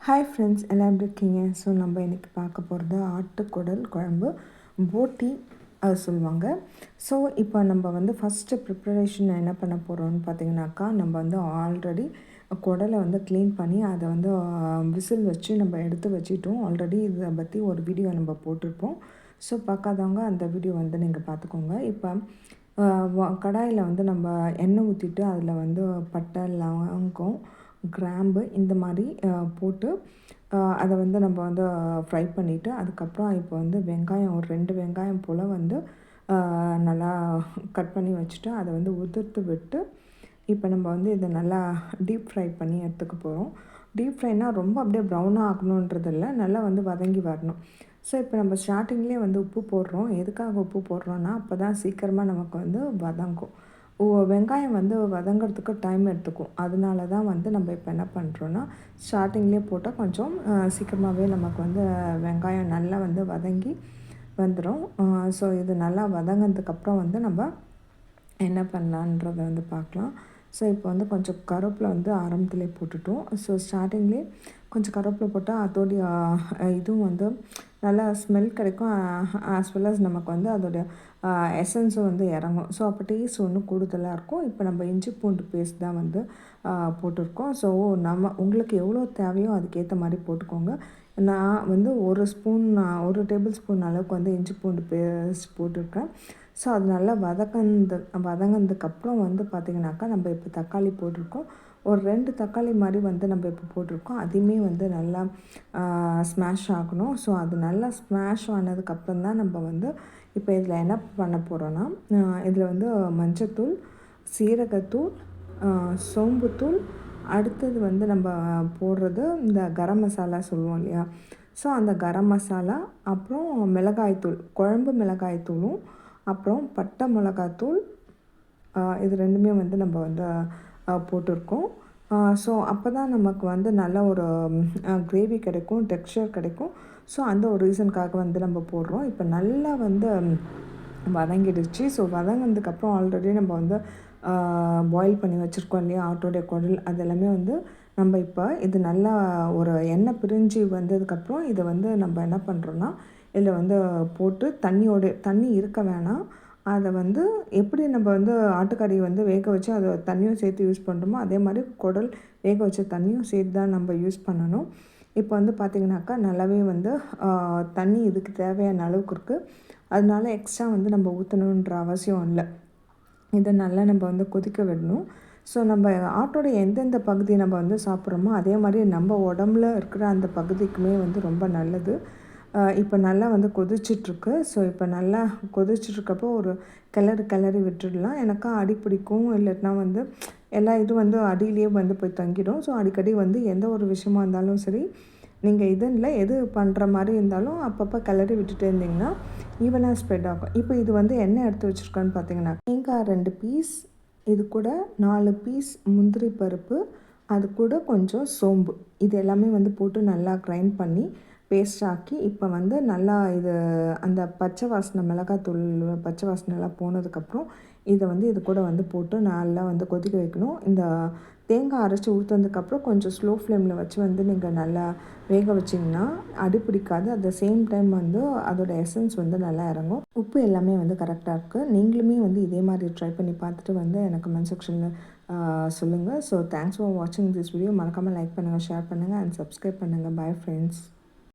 Hi friends, எல்லாம் எப்படி இருக்கீங்க? ஸோ நம்ம இன்றைக்கி பார்க்க போகிறது ஆட்டுக்குடல் குழம்பு, போட்டி அது சொல்லுவாங்க. ஸோ இப்போ நம்ம வந்து ஃபஸ்ட்டு ப்ரிப்பரேஷன் என்ன பண்ண போகிறோம்னு பார்த்தீங்கன்னாக்கா, நம்ம வந்து ஆல்ரெடி குடலை வந்து க்ளீன் பண்ணி அதை வந்து விசில் வச்சு நம்ம எடுத்து வச்சிட்டோம். ஆல்ரெடி இதை பற்றி ஒரு வீடியோ நம்ம போட்டிருப்போம். ஸோ பார்க்காதவங்க அந்த வீடியோ வந்து நீங்கள் பார்த்துக்கோங்க. இப்போ கடாயில் வந்து நம்ம எண்ணெய் ஊற்றிட்டு அதில் வந்து பட்டை, லவங்கம், கிராம்பு இந்த மாதிரி போட்டு அதை வந்து நம்ம வந்து ஃப்ரை பண்ணிவிட்டு, அதுக்கப்புறம் இப்போ வந்து வெங்காயம் ஒரு 2 வெங்காயம் போல் வந்து நல்லா கட் பண்ணி வச்சுட்டு அதை வந்து உதிர்த்து விட்டு, இப்போ நம்ம வந்து இதை நல்லா டீப் ஃப்ரை பண்ணி எடுத்துக்க போகிறோம். டீப் ஃப்ரைனால் ரொம்ப அப்படியே ப்ரௌனாக ஆகணுன்றதில்ல, நல்லா வந்து வதங்கி வரணும். ஸோ இப்போ நம்ம ஸ்டார்டிங்லேயே வந்து உப்பு போடுறோம். எதுக்காக உப்பு போடுறோன்னா, அப்போ தான் சீக்கிரமாக நமக்கு வந்து வதங்கும். வெங்காயம் வந்து வதங்கிறதுக்கு டைம் எடுத்துக்கும். அதனால தான் வந்து நம்ம இப்போ என்ன பண்ணுறோன்னா, ஸ்டார்டிங்லேயே போட்டால் கொஞ்சம் சீக்கிரமாகவே நமக்கு வந்து வெங்காயம் நல்லா வந்து வதங்கி வந்துடும். ஸோ இது நல்லா வதங்கினதுக்கப்புறம் வந்து நம்ம என்ன பண்ணலான்றதை வந்து பார்க்கலாம். ஸோ இப்போ வந்து கொஞ்சம் கருவேப்பிலை வந்து ஆரம்பத்துலேயே போட்டுட்டோம். ஸோ ஸ்டார்டிங்லேயே கொஞ்சம் கருவேப்பிலை போட்டால் அதோடைய இதுவும் வந்து நல்லா ஸ்மெல் கிடைக்கும். ஆஸ் வெல் அஸ் நமக்கு வந்து அதோடைய எசன்ஸும் வந்து இறங்கும். ஸோ அப்போ டேஸ்ட் இன்னும் கூடுதலாக இருக்கும். இப்போ நம்ம இஞ்சி பூண்டு பேஸ்ட் தான் வந்து போட்டிருக்கோம். ஸோ உங்களுக்கு எவ்வளோ தேவையோ அதுக்கேற்ற மாதிரி போட்டுக்கோங்க. நான் வந்து ஒரு டேபிள் ஸ்பூன் அளவுக்கு வந்து இஞ்சி பூண்டு பேஸ்ட் போட்டிருக்கேன். ஸோ அது நல்லா வதங்கினதுக்கப்புறம் வந்து பார்த்திங்கனாக்கா, நம்ம இப்போ தக்காளி போட்டிருக்கோம். ஒரு 2 தக்காளி மாதிரி வந்து நம்ம இப்போ போட்டிருக்கோம். அதையுமே வந்து நல்லா ஸ்மாஷ் ஆகணும். ஸோ அது நல்லா ஸ்மாஷ் ஆனதுக்கப்புறம் தான் நம்ம வந்து இப்போ இதில் என்ன பண்ண போகிறோன்னா, இதில் வந்து மஞ்சத்தூள், சீரகத்தூள், சோம்புத்தூள், அடுத்தது வந்து நம்ம போடுறது இந்த கரம் மசாலா சொல்லுவோம் இல்லையா? ஸோ அந்த கரம் மசாலா, அப்புறம் மிளகாய்த்தூள், குழம்பு மிளகாய்த்தூளும், அப்புறம் பட்டை மிளகாத்தூள், இது 2மே வந்து நம்ம வந்து போட்டிருக்கோம். ஸோ அப்போ தான் நமக்கு வந்து நல்ல ஒரு கிரேவி கிடைக்கும், டெக்ஸ்சர் கிடைக்கும். ஸோ அந்த ஒரு ரீசனுக்காக வந்து நம்ம போடுறோம். இப்போ நல்லா வந்து வதங்கிடுச்சு. ஸோ வதங்கினதுக்கப்புறம் ஆல்ரெடி நம்ம வந்து பாயில் பண்ணி வச்சுருக்கோம் இல்லையா ஆட்டோடைய குடல், அது எல்லாமே வந்து நம்ம இப்போ இது நல்லா ஒரு எண்ணெய் பிரிஞ்சு வந்ததுக்கப்புறம் இதை வந்து நம்ம என்ன பண்ணுறோன்னா, இதில் வந்து போட்டு தண்ணி இருக்க வேணாம். அதை வந்து எப்படி நம்ம வந்து ஆட்டுக்கறி வந்து வேக வச்சு அதை தண்ணியும் சேர்த்து யூஸ் பண்ணுறோமோ, அதே மாதிரி குடல் வேக வச்ச தண்ணியும் சேர்த்து தான் நம்ம யூஸ் பண்ணணும். இப்போ வந்து பார்த்திங்கனாக்கா நல்லாவே வந்து தண்ணி இதுக்கு தேவையான அளவுக்கு இருக்குது. அதனால எக்ஸ்ட்ரா வந்து நம்ம ஊற்றணுன்ற அவசியம் இல்லை. இதை நல்லா நம்ம வந்து கொதிக்க விடணும். ஸோ நம்ம ஆட்டோட எந்தெந்த பகுதி நம்ம வந்து சாப்பிட்றோமோ அதே மாதிரி நம்ம உடம்புல இருக்கிற அந்த பகுதிக்குமே வந்து ரொம்ப நல்லது. இப்போ நல்லா வந்து கொதிச்சிட்ருக்கு. ஸோ இப்போ நல்லா கொதிச்சிட்ருக்கப்போ ஒரு கிளறி விட்டுடலாம். எனக்கா அடி பிடிக்கும், இல்லைன்னா வந்து எல்லா இதுவும் வந்து அடியிலேயே வந்து போய் தங்கிடும். ஸோ அடிக்கடி வந்து எந்த ஒரு விஷயமா இருந்தாலும் சரி, நீங்கள் எது பண்ணுற மாதிரி இருந்தாலும் அப்பப்போ கிளறி விட்டுட்டே இருந்தீங்கன்னா ஈவனாக ஸ்ப்ரெட் ஆகும். இப்போ இது வந்து என்ன எடுத்து வச்சுருக்கேன்னு பார்த்தீங்கன்னா, தேங்காய் 2 பீஸ், இது கூட 4 பீஸ் முந்திரி பருப்பு, அது கூட கொஞ்சம் சோம்பு, இது எல்லாமே வந்து போட்டு நல்லா கிரைண்ட் பண்ணி பேஸ்ட் ஆக்கி, இப்போ வந்து நல்லா இது அந்த பச்சை வாசனை, மிளகாத்தூள் பச்சை வாசனைலாம் போனதுக்கப்புறம் இதை வந்து இது கூட வந்து போட்டு நல்லா வந்து கொதிக்க வைக்கணும். இந்த தேங்காய் அரைச்சி ஊற்றுனதுக்கப்புறம் கொஞ்சம் ஸ்லோ ஃப்ளேமில் வச்சு வந்து நீங்கள் நல்லா வேக வச்சிங்கன்னா அடி பிடிக்காது. அட் த சேம் டைம் வந்து அதோடய எசன்ஸ் வந்து நல்லா இறங்கும். உப்பு எல்லாமே வந்து கரெக்டாக இருக்குது. நீங்களுமே வந்து இதே மாதிரி ட்ரை பண்ணி பார்த்துட்டு வந்து எனக்கு கமெண்ட் செக்ஷனில் சொல்லுங்கள். ஸோ தேங்க்ஸ் ஃபார் வாட்சிங் திஸ் வீடியோ. மறக்காமல் லைக் பண்ணுங்கள், ஷேர் பண்ணுங்கள் அண்ட் சப்ஸ்கிரைப் பண்ணுங்கள். Bye friends.